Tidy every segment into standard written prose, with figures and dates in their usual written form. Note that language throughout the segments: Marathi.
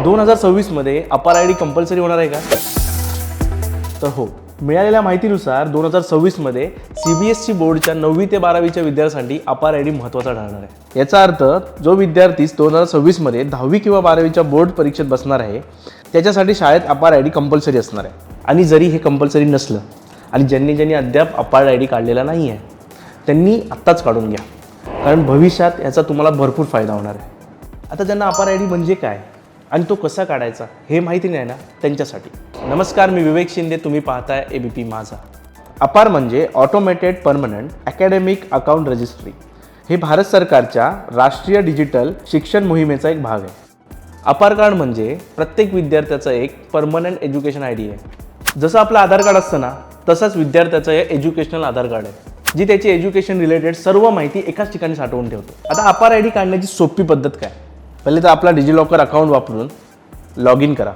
2026 मध्ये अपार आय डी कंपल्सरी होणार आहे का? तर हो, मिळालेल्या माहितीनुसार 2026 मध्ये CBSE बोर्डच्या 9वी ते 12वीच्या विद्यार्थ्यांसाठी अपार आय डी महत्त्वाचा ठरणार आहे। याचा अर्थ जो विद्यार्थी 2026 मध्ये 10वी किंवा 12वीच्या बोर्ड परीक्षेत बसणार आहे त्याच्यासाठी शाळेत अपार आय डी कंपल्सरी असणार आहे। आणि जरी हे कंपल्सरी नसलं आणि ज्यांनी अद्याप अपार आय डी काढलेला नाही आहे त्यांनी आत्ताच काढून घ्या, कारण भविष्यात याचा तुम्हाला भरपूर फायदा होणार आहे। आता ज्यांना अपार आय डी म्हणजे काय आणि तो कसा काढायचा हे माहिती नाही ना, त्यांच्यासाठी नमस्कार, मी विवेक शिंदे, तुम्ही पाहताय ABP माझा। अपार म्हणजे automated permanent academic account registry. हे भारत सरकारच्या राष्ट्रीय डिजिटल शिक्षण मोहिमेचा एक भाग आहे। अपार कार्ड म्हणजे प्रत्येक विद्यार्थ्याचा एक परमनंट एज्युकेशन आय डी आहे। जसं आपलं आधार कार्ड असतं ना, तसंच विद्यार्थ्याचं हे एज्युकेशनल आधार कार्ड आहे, जी त्याची एज्युकेशन रिलेटेड सर्व माहिती एकाच ठिकाणी साठवून ठेवतो। आता अपार आय डी काढण्याची सोपी पद्धत काय? पहिले तर आपला डिजिलॉकर अकाउंट वापरून लॉग इन करा।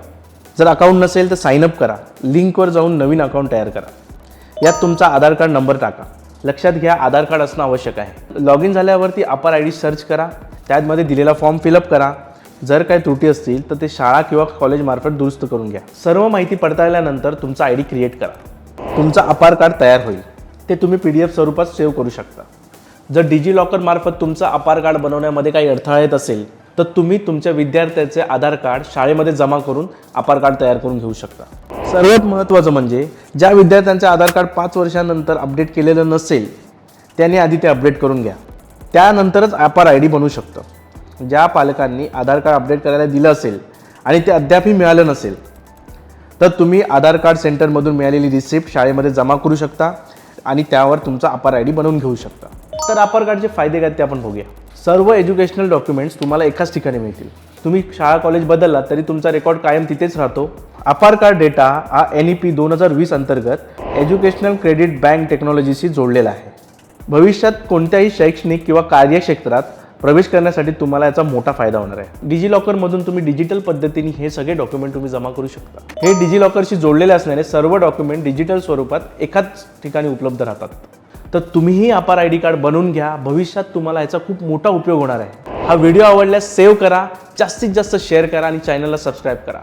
जर अकाउंट नसेल तर साइन अप करा, लिंकवर जाऊन नवीन अकाउंट तयार करा। यात तुमचा आधार कार्ड नंबर टाका। लक्षात घ्या, आधार कार्ड असणं आवश्यक आहे। लॉग इन झाल्यावरती अपार आय डी सर्च करा, त्यामध्ये दिलेला फॉर्म फिलअप करा। जर काही त्रुटी असतील तर ते शाळा किंवा कॉलेजमार्फत दुरुस्त करून घ्या। सर्व माहिती पडताळल्यानंतर तुमचा आय डी क्रिएट करा। तुमचा अपार कार्ड तयार होईल, ते तुम्ही PDF स्वरूपात सेव्ह करू शकता। जर डिजिलॉकर मार्फत तुमचा अपार कार्ड बनवण्यामध्ये काही अडथळा येत असेल तर तुम्ही तुमच्या विद्यार्थ्याचे आधार कार्ड शाळेमध्ये जमा करून अपार कार्ड तयार करून घेऊ शकता। सर्वात महत्त्वाचं म्हणजे ज्या विद्यार्थ्यांचे आधार कार्ड 5 वर्षांनंतर अपडेट केलेलं नसेल त्यांनी आधी ते अपडेट करून घ्या, त्यानंतरच अपार आय डी बनवू शकतं। ज्या पालकांनी आधार कार्ड अपडेट करायला दिलं असेल आणि ते अद्यापही मिळालं नसेल तर तुम्ही आधार कार्ड सेंटरमधून मिळालेली रिसिप्ट शाळेमध्ये जमा करू शकता आणि त्यावर तुमचा अपार आय डी बनवून घेऊ शकता। तर अपार कार्डचे फायदे काय ते आपण बघूया। सर्व एज्युकेशनल डॉक्युमेंट्स तुम्हाला एकाच ठिकाणी मिळतील। तुम्ही शाळा कॉलेज बदलला तरी तुमचा रेकॉर्ड कायम तिथेच राहतो। अपार कार्ड डेटा हा NEP 2020 अंतर्गत एज्युकेशनल क्रेडिट बँक टेक्नॉलॉजीशी जोडलेला आहे। भविष्यात कोणत्याही शैक्षणिक किंवा कार्यक्षेत्रात प्रवेश करण्यासाठी तुम्हाला याचा मोठा फायदा होणार आहे। डिजिलॉकरमधून तुम्ही डिजिटल पद्धतीने हे सगळे डॉक्युमेंट तुम्ही जमा करू शकता। हे डिजिलॉकरशी जोडलेले असणारे सर्व डॉक्युमेंट डिजिटल स्वरूपात एकाच ठिकाणी उपलब्ध राहतात। तर तुम्हीही अपार आय डी कार्ड बनवून घ्या, भविष्यात तुम्हाला याचा खूप मोठा उपयोग होणार आहे। हा व्हिडिओ आवडल्यास सेव्ह करा, जास्तीत जास्त शेअर करा आणि चॅनलला सबस्क्राईब करा।